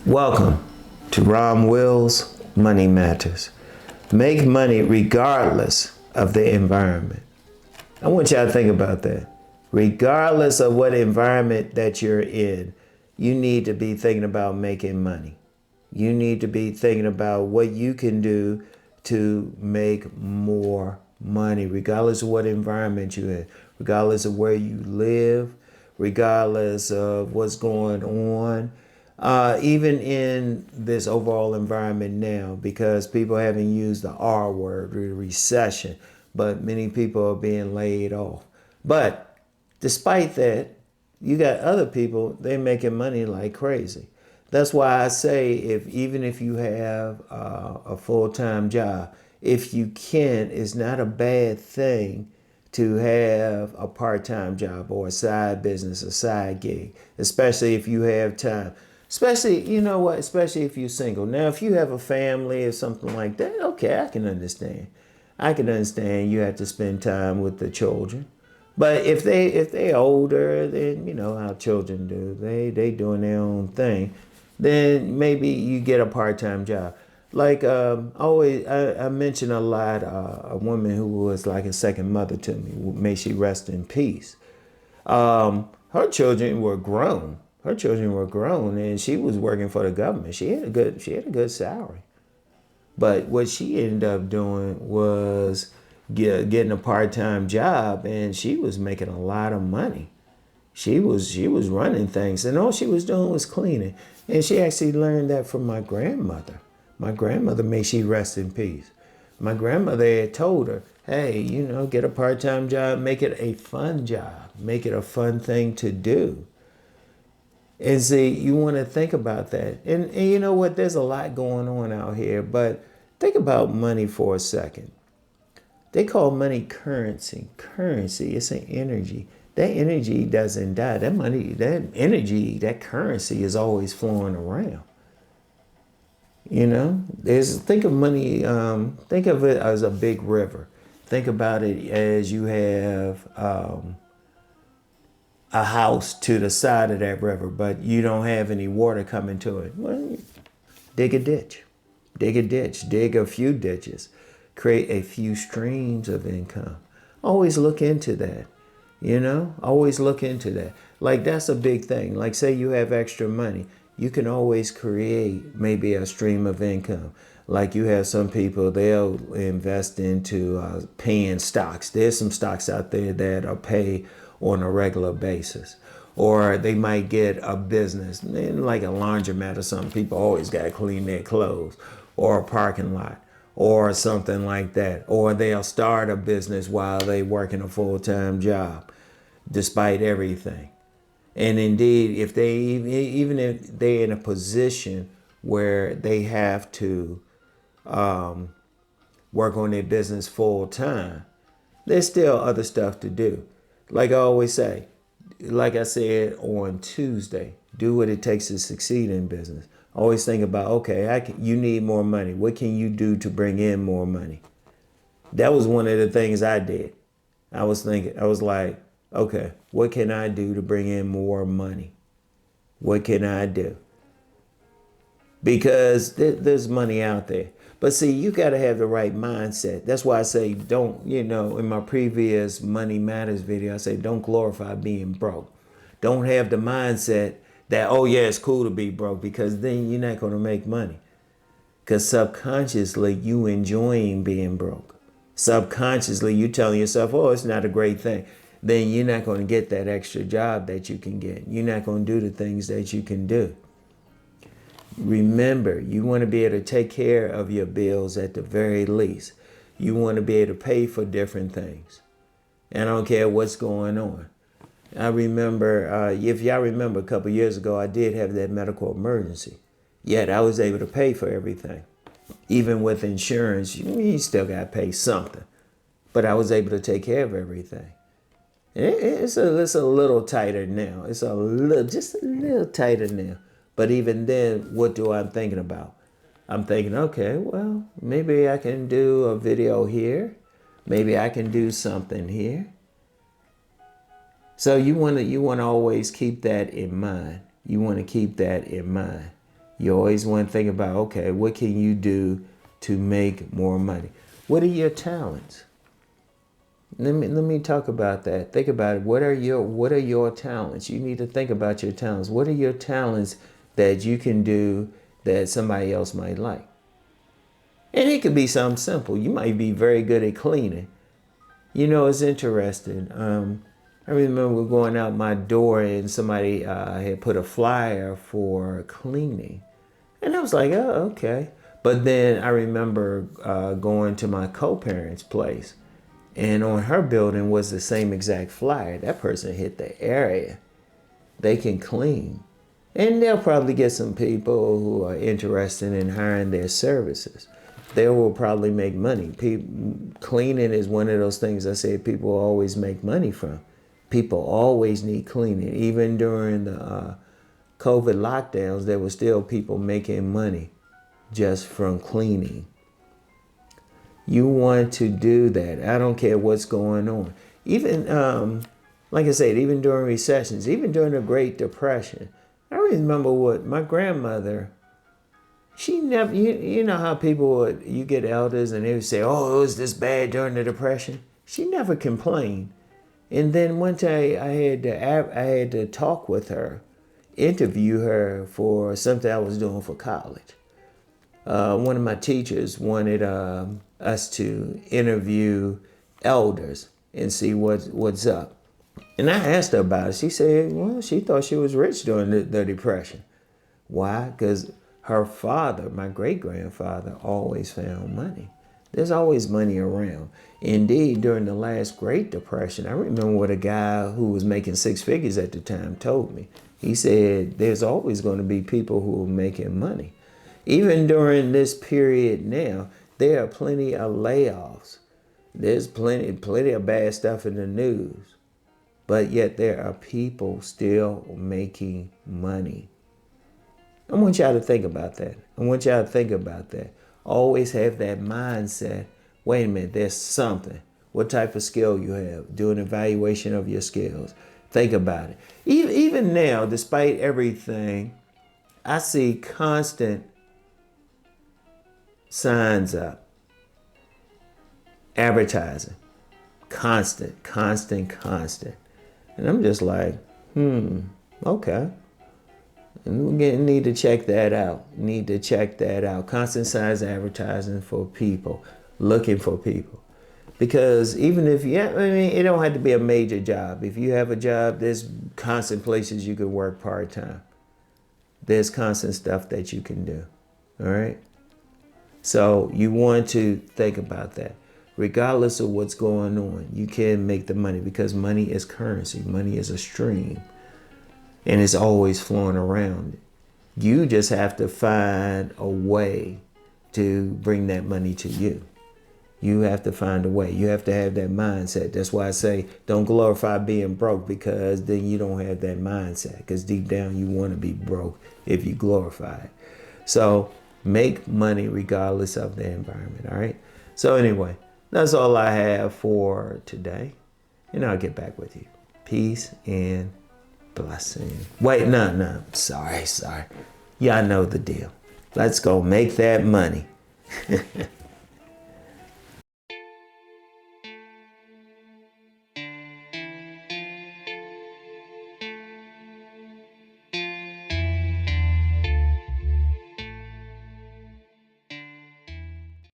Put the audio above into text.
Welcome to RomWills Money Matters. Make money regardless of the environment. I want y'all to think about that. Regardless of what environment that you're in, you need to be thinking about making money. You need to be thinking about what you can do to make more money, regardless of what environment you're in, regardless of where you live, regardless of what's going on. Even in this overall environment now, because people haven't used the R word, the recession, but many people are being laid off. But despite that, you got other people, they're making money like crazy. That's why I say even if you have a full-time job, if you can, it's not a bad thing to have a part-time job or a side business, a side gig, especially if you have time. Especially, you know what, especially if you're single. Now, if you have a family or something like that, okay, I can understand. I can understand you have to spend time with the children. But if they're older, then you know how children do. They doing their own thing. Then maybe you get a part-time job. Like I mention a lot a woman who was like a second mother to me. May she rest in peace. Her children were grown. And she was working for the government. She had a good salary. But what she ended up doing was getting a part-time job, and she was making a lot of money. She was running things, and all she was doing was cleaning. And she actually learned that from my grandmother. My grandmother, may she rest in peace. My grandmother had told her, hey, get a part-time job, make it a fun job, make it a fun thing to do. And see, you want to think about that. And you know what? There's a lot going on out here, but think about money for a second. They call money currency. Currency, it's an energy. That energy doesn't die. That money, that energy, that currency is always flowing around. Think of money, think of it as a big river. Think about it as you have a house to the side of that river, but you don't have any water coming to it. Well, dig a ditch, dig a few ditches, create a few streams of income. Always look into that, always look into that. Like that's a big thing. Like say you have extra money, you can always create maybe a stream of income. Like you have some people, they'll invest into paying stocks. There's some stocks out there that are paid on a regular basis. Or they might get a business, like a laundromat or something. People always got to clean their clothes, or a parking lot, or something like that. Or they'll start a business while they working a full-time job, despite everything. And indeed, if even if they're in a position where they have to work on their business full-time, there's still other stuff to do. Like I always say, like I said on Tuesday, do what it takes to succeed in business. Always think about, okay, you need more money. What can you do to bring in more money? That was one of the things I did. I was like, okay, what can I do to bring in more money? What can I do? Because there's money out there. But see, you got to have the right mindset. That's why I say don't, in my previous Money Matters video, I say don't glorify being broke. Don't have the mindset that, oh yeah, it's cool to be broke, because then you're not going to make money. Because subconsciously, you enjoying being broke. Subconsciously, you telling yourself, oh, it's not a great thing. Then you're not going to get that extra job that you can get. You're not going to do the things that you can do. Remember, you want to be able to take care of your bills at the very least. You want to be able to pay for different things. And I don't care what's going on. I remember, if y'all remember a couple years ago, I did have that medical emergency. Yet I was able to pay for everything. Even with insurance, you still got to pay something. But I was able to take care of everything. It's a little tighter now. Just a little tighter now. But even then, what I'm thinking about? I'm thinking, okay, well, maybe I can do a video here. Maybe I can do something here. So you want to always keep that in mind. You want to keep that in mind. You always want to think about, okay, what can you do to make more money? What are your talents? Let me talk about that. Think about it. What are your talents? You need to think about your talents. What are your talents that you can do that somebody else might like? And it could be something simple. You might be very good at cleaning. You know, it's interesting. I remember going out my door and somebody had put a flyer for cleaning. And I was like, oh, okay. But then I remember going to my co-parent's place. And on her building was the same exact flyer. That person hit the area. They can clean. And they'll probably get some people who are interested in hiring their services. They will probably make money. Cleaning is one of those things I say people always make money from. People always need cleaning. Even during the COVID lockdowns, there were still people making money just from cleaning. You want to do that. I don't care what's going on. Even, like I said, even during recessions, even during the Great Depression, I remember what my grandmother, she never, you know how people would, you get elders and they would say, oh, it was this bad during the Depression. She never complained. And then one day I had to talk with her, interview her for something I was doing for college. One of my teachers wanted us to interview elders and see what's up. And I asked her about it. She said, well, she thought she was rich during the Depression. Why? Because her father, my great-grandfather, always found money. There's always money around. Indeed, during the last Great Depression, I remember what a guy who was making six figures at the time told me. He said, there's always going to be people who are making money. Even during this period now, there are plenty of layoffs. There's plenty of bad stuff in the news. But yet there are people still making money. I want y'all to think about that. Always have that mindset. Wait a minute, there's something. What type of skill you have. Do an evaluation of your skills. Think about it. Even now, despite everything, I see constant signs up. Advertising. Constant. And I'm just like, okay. And we need to check that out. Constant signs advertising for people, looking for people. Because even if it don't have to be a major job. If you have a job, there's constant places you can work part-time. There's constant stuff that you can do. All right? So you want to think about that. Regardless of what's going on, you can make the money because money is currency. Money is a stream. And it's always flowing around. You just have to find a way to bring that money to you. You have to find a way. You have to have that mindset. That's why I say don't glorify being broke, because then you don't have that mindset. Because deep down you want to be broke if you glorify it. So make money regardless of the environment. All right. So anyway, that's all I have for today. And I'll get back with you. Peace and blessing. Wait, no. Sorry. Y'all know the deal. Let's go make that money.